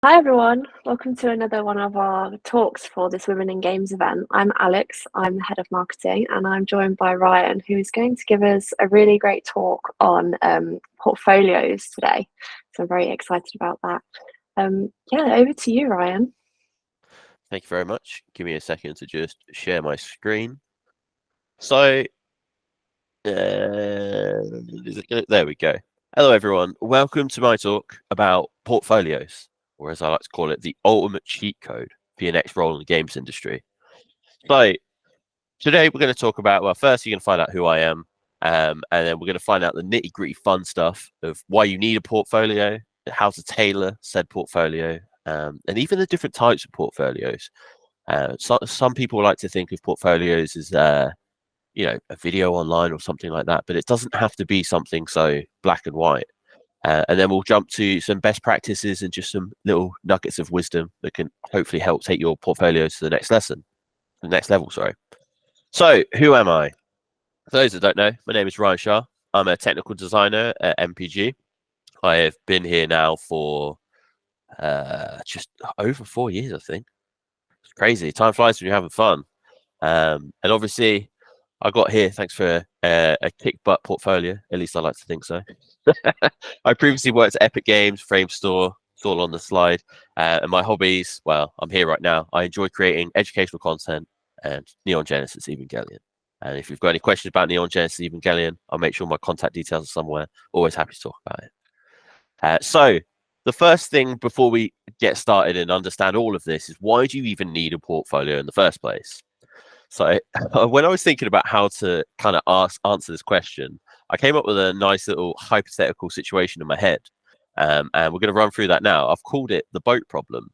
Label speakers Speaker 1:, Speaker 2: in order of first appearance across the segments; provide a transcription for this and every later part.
Speaker 1: Hi everyone, welcome to another one of our talks for this Women in Games event. I'm Alex, I'm the head of marketing, and I'm joined by Ryan, who is going to give us a really great talk on portfolios today. So I'm very excited about that. Yeah, over to you, Ryan.
Speaker 2: Thank you very much. Give me a second to just share my screen. So, there we go. Hello, everyone. Welcome to my talk about portfolios, or as I like to call it, the ultimate cheat code for your next role in the games industry. So, today we're going to talk about, well, first you're going to find out who I am, and then we're going to find out the nitty-gritty fun stuff of why you need a portfolio, how to tailor said portfolio, and even the different types of portfolios. Some people like to think of portfolios as a video online or something like that, but it doesn't have to be something so black and white. And then we'll jump to some best practices and just some little nuggets of wisdom that can hopefully help take your portfolio to the next level. Sorry. So, who am I? For those that don't know, my name is Ryan Shah. I'm a technical designer at MPG. I have been here now for just over 4 years, I think. It's crazy. Time flies when you're having fun. And obviously, I got here thanks for a kick butt portfolio. At least I like to think so. I previously worked at Epic Games, Frame Store. It's all on the slide. And my hobbies, well, I'm here right now. I enjoy creating educational content and Neon Genesis Evangelion. And if you've got any questions about Neon Genesis Evangelion, I'll make sure my contact details are somewhere. Always happy to talk about it. So the first thing before we get started and understand all of this is, why do you even need a portfolio in the first place? So when I was thinking about how to kind of answer this question, I came up with a nice little hypothetical situation in my head. And we're going to run through that now. I've called it the boat problem.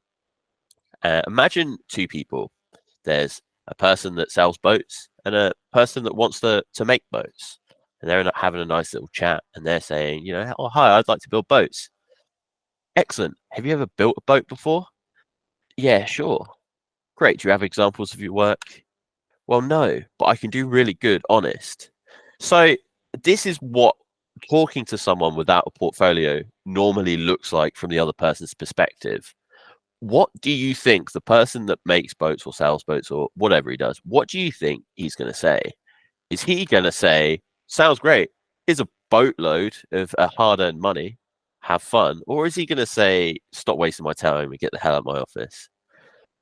Speaker 2: Imagine two people. There's a person that sells boats and a person that wants to make boats. And they're having a nice little chat, and they're saying, oh, hi, I'd like to build boats. Excellent. Have you ever built a boat before? Yeah, sure. Great. Do you have examples of your work? Well, no, but I can do really good, honest. So this is what talking to someone without a portfolio normally looks like from the other person's perspective. What do you think the person that makes boats or sells boats or whatever he does, what do you think he's going to say? Is he going to say, sounds great, here's a boatload of hard-earned money, have fun? Or is he going to say, stop wasting my time and get the hell out of my office?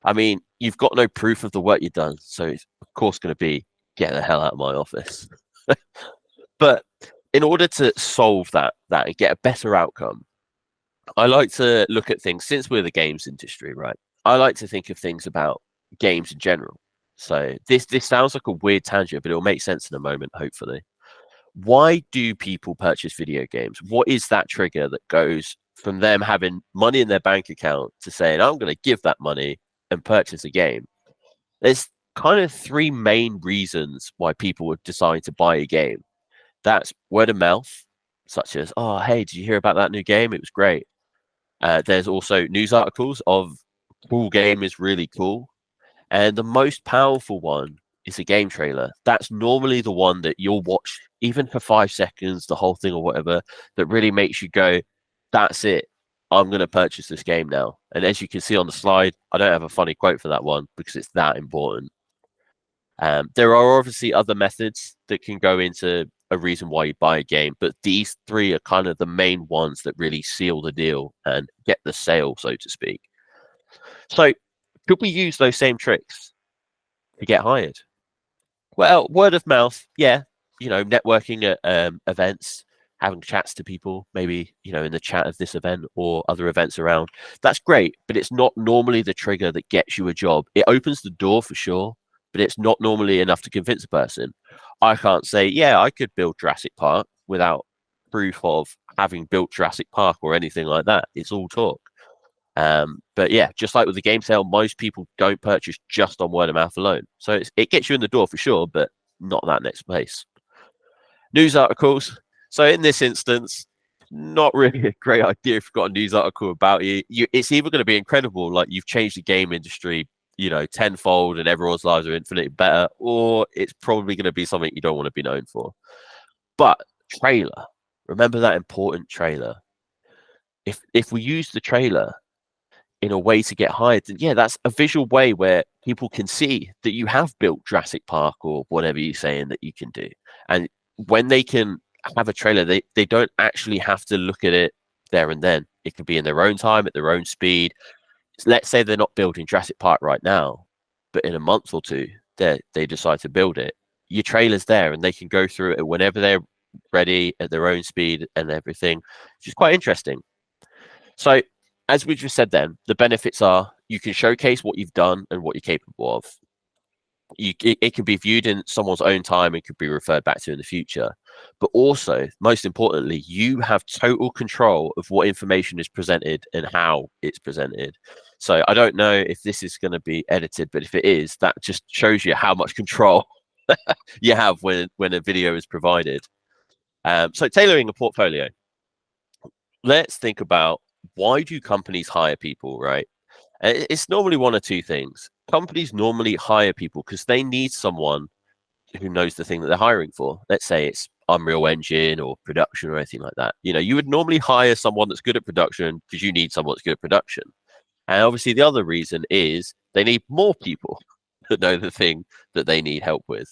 Speaker 2: I mean, you've got no proof of the work you've done, so it's of course going to be, get the hell out of my office. But in order to solve that and get a better outcome, I like to look at things, since we're the games industry, right? I like to think of things about games in general. So this sounds like a weird tangent, but it'll make sense in a moment, hopefully. Why do people purchase video games? What is that trigger that goes from them having money in their bank account to saying, I'm going to give that money and purchase a game? There's kind of three main reasons why people would decide to buy a game. That's word of mouth, such as, oh, hey, did you hear about that new game? It was great. There's also news articles of, cool game is really cool. And the most powerful one is a game trailer. That's normally the one that you'll watch, even for 5 seconds, the whole thing or whatever, that really makes you go, that's it. I'm going to purchase this game now. And as you can see on the slide, I don't have a funny quote for that one because it's that important. There are obviously other methods that can go into a reason why you buy a game, but these three are kind of the main ones that really seal the deal and get the sale, so to speak. So could we use those same tricks to get hired? Well, word of mouth, yeah. Networking at events, having chats to people, maybe, in the chat of this event or other events around. That's great, but it's not normally the trigger that gets you a job. It opens the door for sure, but it's not normally enough to convince a person. I can't say, yeah, I could build Jurassic Park without proof of having built Jurassic Park or anything like that. It's all talk. But yeah, just like with the game sale, most people don't purchase just on word of mouth alone. So it gets you in the door for sure, but not that next place. News articles. So in this instance, not really a great idea if you've got a news article about you. It's either going to be incredible, like you've changed the game industry, tenfold and everyone's lives are infinitely better, or it's probably going to be something you don't want to be known for. But trailer, remember that important trailer. If we use the trailer, in a way to get hired, then yeah, that's a visual way where people can see that you have built Jurassic Park or whatever you're saying that you can do. And when they can have a trailer, they don't actually have to look at it there and then. It can be in their own time, at their own speed. Let's say they're not building Jurassic Park right now, but in a month or two, they decide to build it. Your trailer's there and they can go through it whenever they're ready at their own speed and everything, which is quite interesting. So, as we just said then, the benefits are you can showcase what you've done and what you're capable of. It can be viewed in someone's own time and could be referred back to in the future. But also, most importantly, you have total control of what information is presented and how it's presented. So I don't know if this is going to be edited, but if it is, that just shows you how much control you have when a video is provided. So tailoring a portfolio. Let's think about, why do companies hire people, right? It's normally one or two things. Companies normally hire people because they need someone who knows the thing that they're hiring for. Let's say it's Unreal Engine or production or anything like that. You know, you would normally hire someone that's good at production because you need someone that's good at production. And obviously the other reason is they need more people that know the thing that they need help with.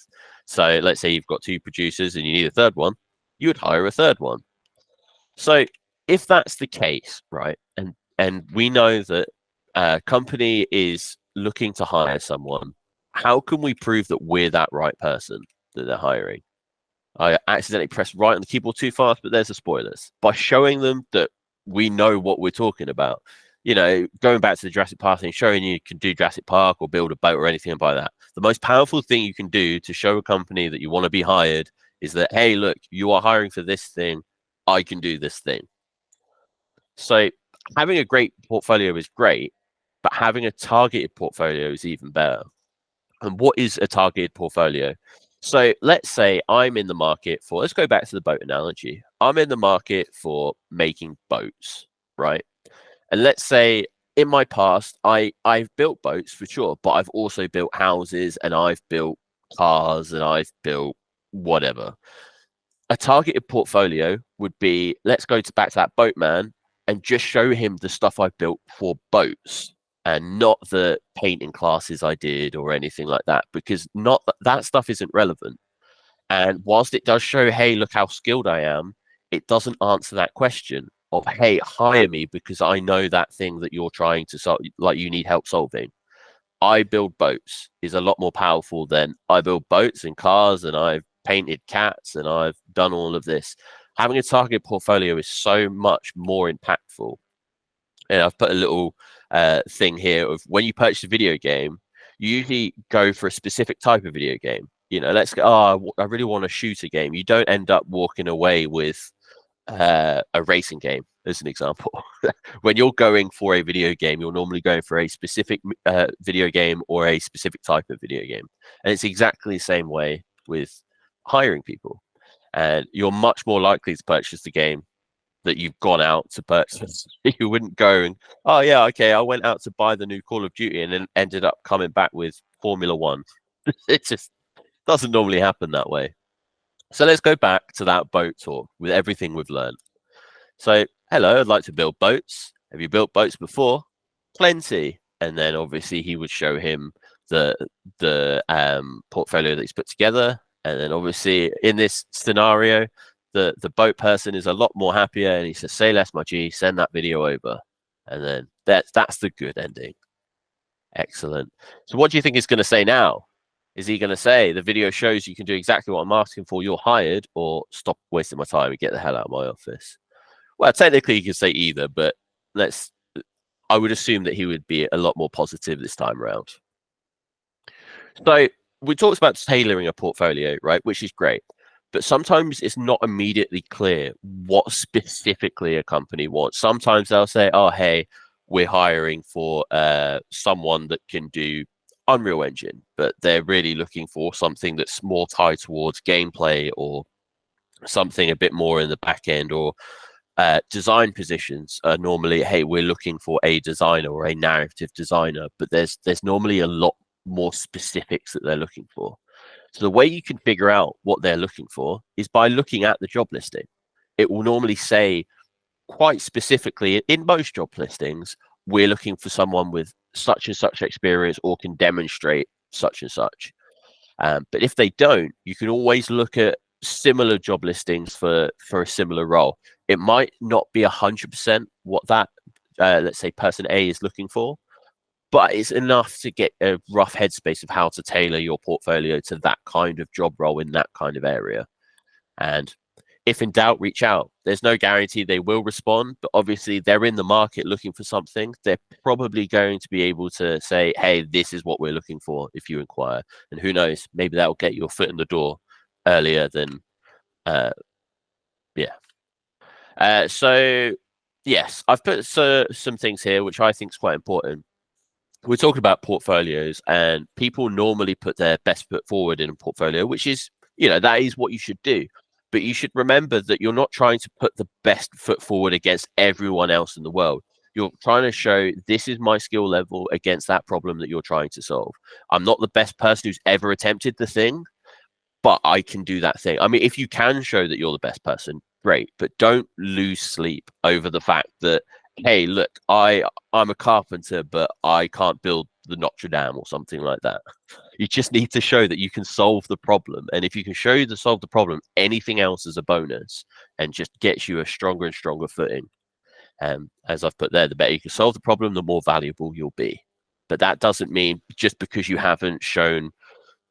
Speaker 2: So let's say you've got two producers and you need a third one, you would hire a third one. So if that's the case, right, and we know that a company is looking to hire someone, how can we prove that we're that right person that they're hiring? I accidentally pressed right on the keyboard too fast, but there's the spoilers. By showing them that we know what we're talking about. You know, going back to the Jurassic Park thing, showing you can do Jurassic Park or build a boat or anything like that. The most powerful thing you can do to show a company that you want to be hired is that, hey, look, you are hiring for this thing. I can do this thing. So having a great portfolio is great, but having a targeted portfolio is even better. And what is a targeted portfolio? So let's say I'm in the market for, let's go back to the boat analogy. I'm in the market for making boats, right? And let's say in my past, I've built boats for sure, but I've also built houses and I've built cars and I've built whatever. A targeted portfolio would be, let's go back to that boatman and just show him the stuff I've built for boats and not the painting classes I did or anything like that, because not that stuff isn't relevant. And whilst it does show, hey, look how skilled I am, it doesn't answer that question of, hey, hire me because I know that thing that you're trying to solve, like you need help solving. I build boats is a lot more powerful than I build boats and cars and I've painted cats and I've done all of this. Having a target portfolio is so much more impactful. And I've put a little thing here of, when you purchase a video game, you usually go for a specific type of video game. You know, let's go, oh, I really want a shooter game. You don't end up walking away with a racing game, as an example. When you're going for a video game, you're normally going for a specific video game or a specific type of video game. And it's exactly the same way with hiring people. And you're much more likely to purchase the game that you've gone out to purchase. You wouldn't go and, oh yeah, okay, I went out to buy the new Call of Duty and then ended up coming back with Formula One. It just doesn't normally happen that way. So let's go back to that boat talk with everything we've learned. So, hello, I'd like to build boats. Have you built boats before? Plenty. And then obviously he would show him the portfolio that he's put together. And then obviously in this scenario, the boat person is a lot more happier and he says, say less, my G, send that video over. And then that's the good ending. Excellent. So what do you think he's going to say now? Is he going to say, the video shows you can do exactly what I'm asking for, you're hired, or stop wasting my time and get the hell out of my office? Well, technically you could say either, but I would assume that he would be a lot more positive this time around. So we talked about tailoring a portfolio, right? Which is great. But sometimes it's not immediately clear what specifically a company wants. Sometimes they'll say, oh, hey, we're hiring for someone that can do Unreal Engine, but they're really looking for something that's more tied towards gameplay or something a bit more in the back end, or design positions are normally, hey, we're looking for a designer or a narrative designer, but there's normally a lot more specifics that they're looking for. So the way you can figure out what they're looking for is by looking at the job listing. It will normally say quite specifically in most job listings, we're looking for someone with such and such experience or can demonstrate such and such. But if they don't, you can always look at similar job listings for a similar role. It might not be 100% what that let's say person A is looking for, but it's enough to get a rough headspace of how to tailor your portfolio to that kind of job role in that kind of area. And if in doubt, reach out. There's no guarantee they will respond, but obviously they're in the market looking for something. They're probably going to be able to say, hey, this is what we're looking for if you inquire. And who knows, maybe that will get your foot in the door earlier than, so yes, I've put some things here, which I think is quite important. We're talking about portfolios, and people normally put their best foot forward in a portfolio, which is, that is what you should do. But you should remember that you're not trying to put the best foot forward against everyone else in the world. You're trying to show this is my skill level against that problem that you're trying to solve. I'm not the best person who's ever attempted the thing, but I can do that thing. I mean, if you can show that you're the best person, great, but don't lose sleep over the fact that, hey, look, I'm a carpenter, but I can't build the Notre Dame or something like that. You just need to show that you can solve the problem. And if you can show you to solve the problem, anything else is a bonus and just gets you a stronger and stronger footing. As I've put there, the better you can solve the problem, the more valuable you'll be. But that doesn't mean just because you haven't shown,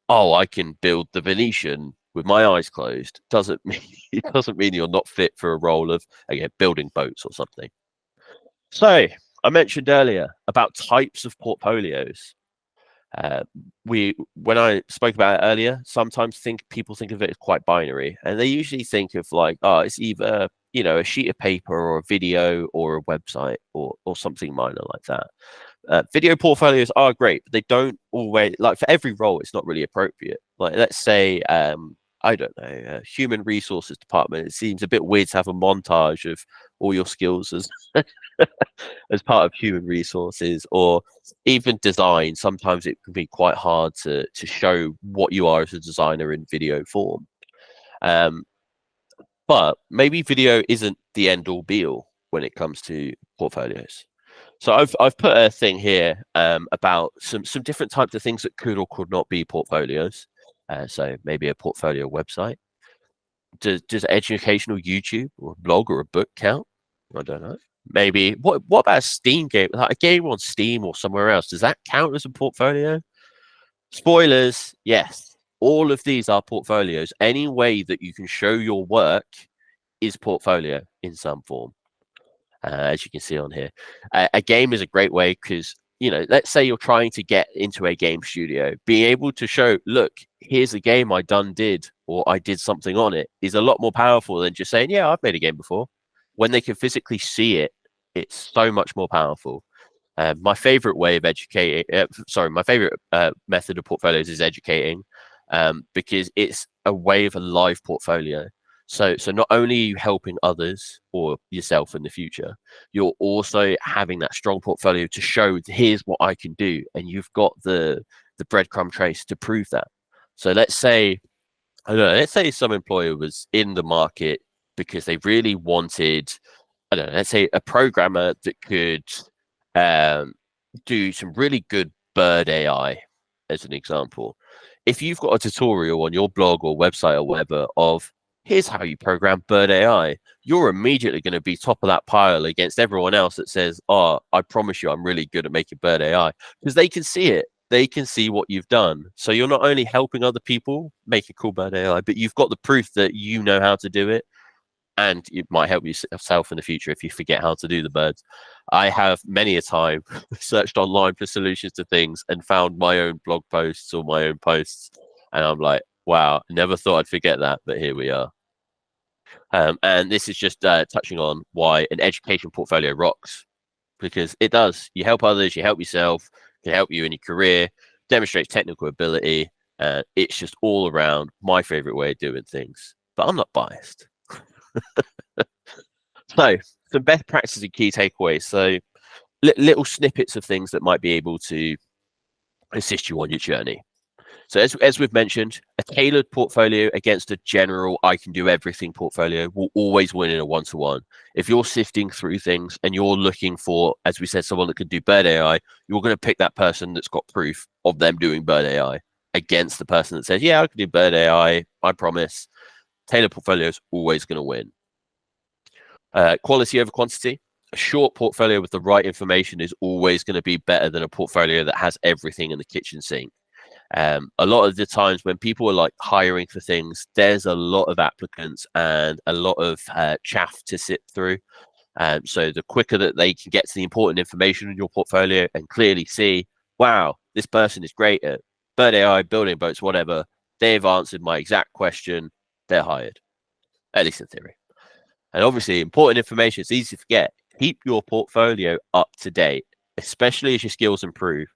Speaker 2: oh, I can build the Venetian with my eyes closed, it doesn't mean you're not fit for a role of, again, building boats or something. So I mentioned earlier about types of portfolios. When I spoke about it earlier, sometimes people think of it as quite binary, and they usually think of like, oh, it's either a sheet of paper or a video or a website or something minor like that. Video portfolios are great, but they don't always, like, for every role, it's not really appropriate. Like, let's say, I don't know, human resources department. It seems a bit weird to have a montage of all your skills as as part of human resources, or even design. Sometimes it can be quite hard to show what you are as a designer in video form. But maybe video isn't the end all be all when it comes to portfolios. So I've put a thing here about some different types of things that could or could not be portfolios. So maybe a portfolio website. Does educational YouTube or a blog or a book count? I don't know. Maybe what about a Steam game? Like a game on Steam or somewhere else? Does that count as a portfolio? Spoilers, yes. All of these are portfolios. Any way that you can show your work is portfolio in some form. As you can see on here, a game is a great way because, let's say you're trying to get into a game studio, being able to show, look, here's a game I did, or I did something on it, is a lot more powerful than just saying, yeah, I've made a game before. When they can physically see it, it's so much more powerful. My favorite way of educating, my favorite method of portfolios is educating, because it's a way of a live portfolio. So not only are you helping others or yourself in the future, you're also having that strong portfolio to show, here's what I can do, and you've got the breadcrumb trace to prove that. So let's say, I don't know, let's say some employer was in the market because they really wanted, I don't know, let's say a programmer that could do some really good bird AI, as an example. If you've got a tutorial on your blog or website or whatever of, here's how you program bird AI, you're immediately going to be top of that pile against everyone else that says, oh, I promise you I'm really good at making bird AI, because they can see it. They can see what you've done. So you're not only helping other people make a cool bird AI, but you've got the proof that you know how to do it. And it might help yourself in the future if you forget how to do the birds. I have many a time searched online for solutions to things and found my own blog posts or my own posts. And I'm like, wow, never thought I'd forget that, but here we are. And this is just touching on why an education portfolio rocks, because it does. You help others, you help yourself, can help you in your career, demonstrates technical ability. It's just all around my favorite way of doing things, but I'm not biased. So some best practices and key takeaways. So little snippets of things that might be able to assist you on your journey. So as we've mentioned, a tailored portfolio against a general I can do everything portfolio will always win in a one-to-one. If you're sifting through things and you're looking for, as we said, someone that can do bird AI, you're going to pick that person that's got proof of them doing bird AI against the person that says, yeah, I can do bird AI, I promise. Tailored portfolio is always going to win. Quality over quantity. A short portfolio with the right information is always going to be better than a portfolio that has everything in the kitchen sink. A lot of the times when people are like hiring for things, there's a lot of applicants and a lot of chaff to sit through. So the quicker that they can get to the important information in your portfolio and clearly see, wow, this person is great at bird AI, building boats, whatever, they've answered my exact question, they're hired, at least in theory. And obviously, important information, it's easy to forget. Keep your portfolio up to date, especially as your skills improve.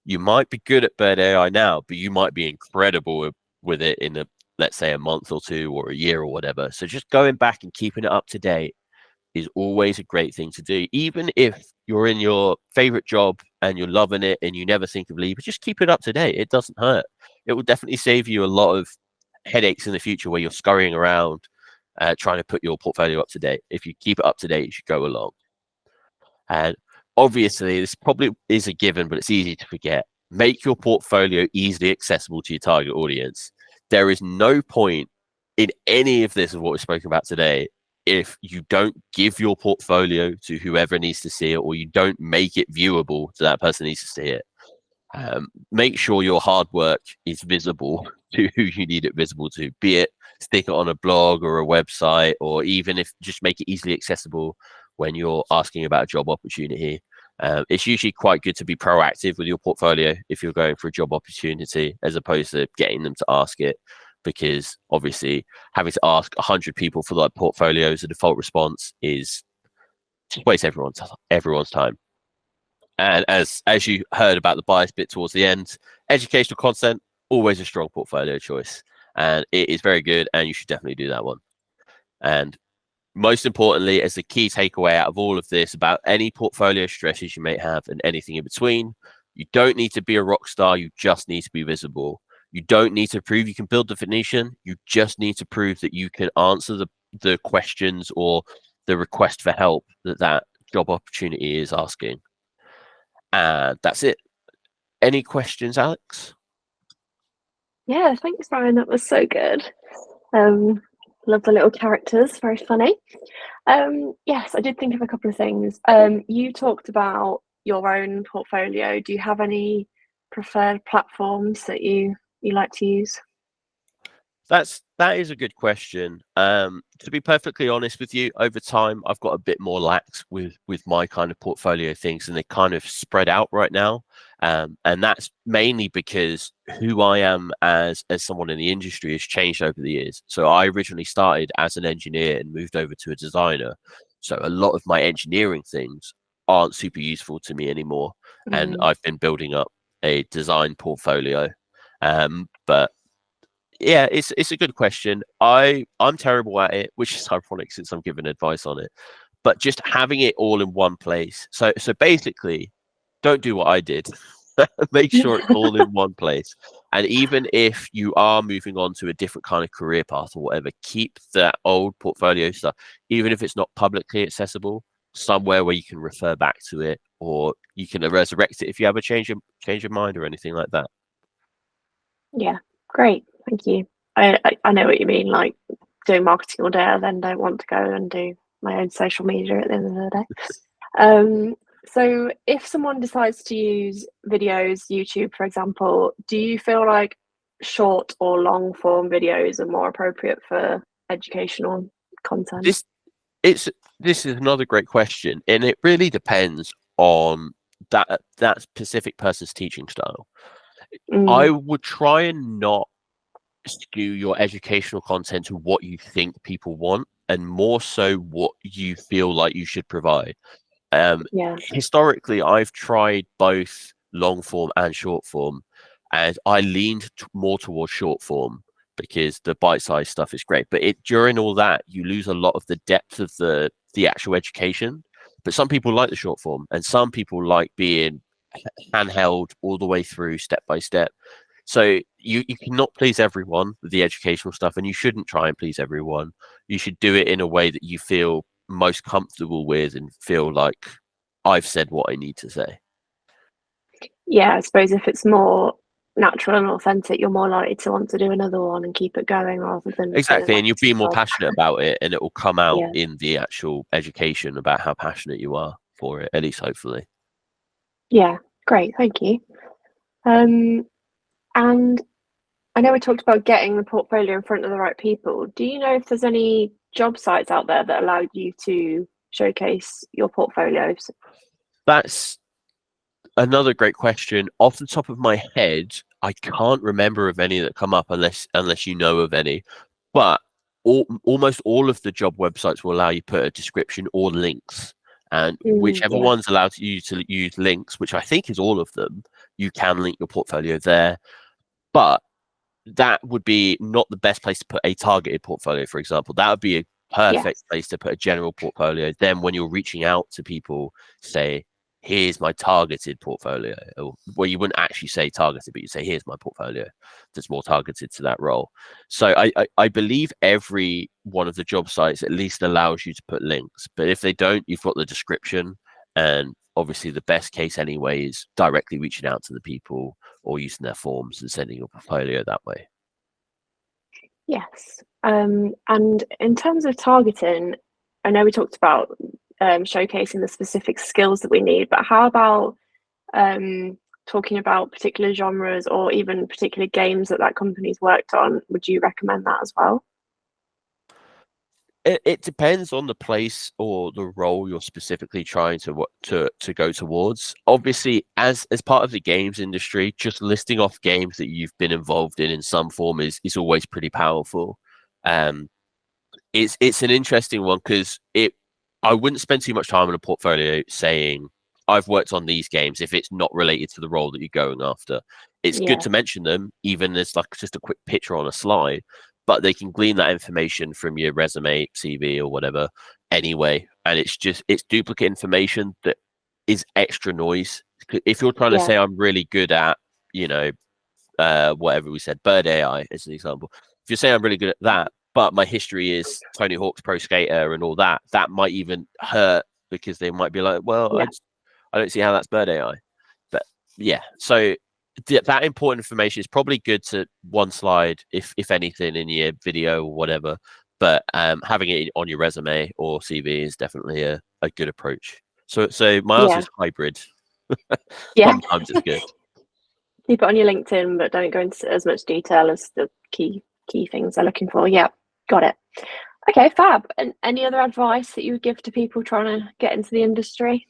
Speaker 2: You might be good at bird AI now, but you might be incredible with it in let's say a month or two or a year or whatever. So just going back and keeping it up to date is always a great thing to do. Even if you're in your favorite job and you're loving it and you never think of leaving, just keep it up to date. It doesn't hurt. It will definitely save you a lot of headaches in the future where you're scurrying around trying to put your portfolio up to date. If you keep it up to date, you should go along. And obviously, this probably is a given, but it's easy to forget. Make your portfolio easily accessible to your target audience. There is no point in any of this of what we're spoken about today if you don't give your portfolio to whoever needs to see it, or you don't make it viewable to that person who needs to see it. Make sure your hard work is visible to who you need it visible to, be it stick it on a blog or a website, or even if just make it easily accessible when you're asking about a job opportunity. It's usually quite good to be proactive with your portfolio if you're going for a job opportunity, as opposed to getting them to ask it, because obviously having to ask 100 people for like portfolios, a default response is just waste everyone's time. And as you heard about the bias bit towards the end, educational content, always a strong portfolio choice. And it is very good, and you should definitely do that one. And most importantly, as the key takeaway out of all of this about any portfolio stresses you may have and anything in between, you don't need to be a rock star, you just need to be visible. You don't need to prove you can build the Venetian, you just need to prove that you can answer the questions or the request for help that job opportunity is asking. And that's it. Any questions, Alex?
Speaker 1: Yeah, thanks, Ryan. That was so good. Love the little characters, very funny. Yes, I did think of a couple of things. You talked about your own portfolio. Do you have any preferred platforms that you like to use?
Speaker 2: That is a good question. To be perfectly honest with you, over time I've got a bit more lax with my kind of portfolio things, and they kind of spread out right now. And that's mainly because who I am as someone in the industry has changed over the years. So I originally started as an engineer and moved over to a designer. So a lot of my engineering things aren't super useful to me anymore. And I've been building up a design portfolio. But yeah, it's a good question. I'm terrible at it, which is ironic since I'm giving advice on it. But just having it all in one place. So basically, don't do what I did. Make sure it's all in one place. And even if you are moving on to a different kind of career path or whatever, keep that old portfolio stuff, even if it's not publicly accessible, somewhere where you can refer back to it, or you can resurrect it if you have a change of mind or anything like that.
Speaker 1: Yeah, great. Thank you. I know what you mean. Like doing marketing all day, I then don't want to go and do my own social media at the end of the day. So if someone decides to use videos, YouTube, for example, do you feel like short or long form videos are more appropriate for educational content?
Speaker 2: This is another great question, and it really depends on that specific person's teaching style. I would try and not skew your educational content to what you think people want, and more so what you feel like you should provide. Historically, I've tried both long form and short form, and I leaned more towards short form because the bite-sized stuff is great. But during all that, you lose a lot of the depth of the actual education. But some people like the short form, and some people like being handheld all the way through, step by step. So you cannot please everyone with the educational stuff, and you shouldn't try and please everyone. You should do it in a way that you feel most comfortable with and feel like I've said what I need to say.
Speaker 1: Yeah, I suppose if it's more natural and authentic, you're more likely to want to do another one and keep it going rather than feeling
Speaker 2: Exactly,
Speaker 1: like
Speaker 2: and you'll
Speaker 1: it's
Speaker 2: be
Speaker 1: a
Speaker 2: more
Speaker 1: job.
Speaker 2: passionate about it, and it will come out
Speaker 1: Yeah.
Speaker 2: in the actual education about how passionate you are for it, at least hopefully.
Speaker 1: Yeah, great, thank you. And I know we talked about getting the portfolio in front of the right people. Do you know if there's any job sites out there that allow you to showcase your portfolios?
Speaker 2: That's another great question. Off the top of my head, I can't remember of any that come up unless you know of any. But almost all of the job websites will allow you to put a description or links. And whichever
Speaker 1: Yeah,
Speaker 2: one's allowed you to use links, which I think is all of them, you can link your portfolio there. But that would be not the best place to put a targeted portfolio, for example. That would be a perfect
Speaker 1: yes,
Speaker 2: place to put a general portfolio. Then when you're reaching out to people, say, here's my targeted portfolio. Or, well, you wouldn't actually say targeted, but you say, here's my portfolio that's more targeted to that role. So I believe every one of the job sites at least allows you to put links. But if they don't, you've got the description. And obviously the best case anyway is directly reaching out to the people or using their forms and sending your portfolio that way.
Speaker 1: yes. And in terms of targeting, I know we talked about showcasing the specific skills that we need, but how about talking about particular genres or even particular games that company's worked on? Would you recommend that as well?
Speaker 2: It depends on the place or the role you're specifically trying to go towards. Obviously, as part of the games industry, just listing off games that you've been involved in some form is always pretty powerful. Um, it's an interesting one because it I wouldn't spend too much time on a portfolio saying I've worked on these games if it's not related to the role that you're going after. It's good
Speaker 1: Yeah,
Speaker 2: to mention them, even as like just a quick picture on a slide, but they can glean that information from your resume, CV, or whatever anyway. And it's duplicate information that is extra noise. If you're trying to
Speaker 1: yeah,
Speaker 2: say I'm really good at, you know, whatever we said, Bird AI as an example. If you're saying I'm really good at that, but my history is Tony Hawk's Pro Skater and all that, that might even hurt because they might be like, well,
Speaker 1: yeah,
Speaker 2: I don't see how that's Bird AI. But yeah, so that important information is probably good to one slide, if anything, in your video or whatever. But having it on your resume or CV is definitely a good approach. So my answer
Speaker 1: yeah,
Speaker 2: is hybrid.
Speaker 1: yeah.
Speaker 2: Sometimes it's good.
Speaker 1: Keep it on your LinkedIn, but don't go into as much detail as the key things they're looking for. Yeah, got it. Okay, fab. And any other advice that you would give to people trying to get into the industry?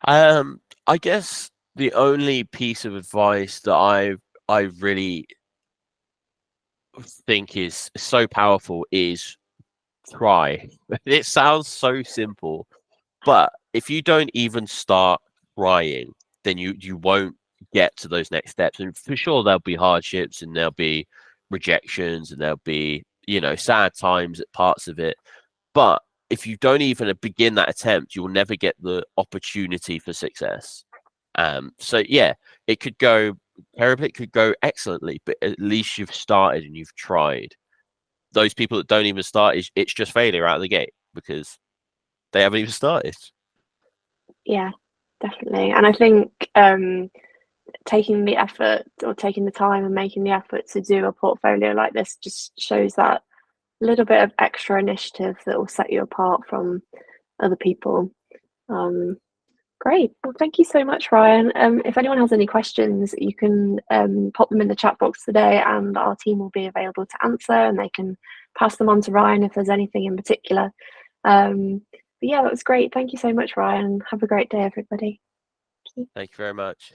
Speaker 2: I guess the only piece of advice that I really think is so powerful is try. It sounds so simple, but if you don't even start trying, then you won't get to those next steps. And for sure there'll be hardships and there'll be rejections and there'll be, sad times at parts of it. But if you don't even begin that attempt, you'll never get the opportunity for success. So yeah, it could go terribly, it could go excellently, but at least you've started and you've tried. Those people that don't even start, it's just failure out of the gate because they haven't even started.
Speaker 1: Yeah, definitely. And I think taking the effort or taking the time and making the effort to do a portfolio like this just shows that little bit of extra initiative that will set you apart from other people. Um, Great. Well, thank you so much, Ryan. If anyone has any questions, you can pop them in the chat box today, and our team will be available to answer, and they can pass them on to Ryan if there's anything in particular. But yeah, that was great. Thank you so much, Ryan. Have a great day, everybody.
Speaker 2: Thank you very much.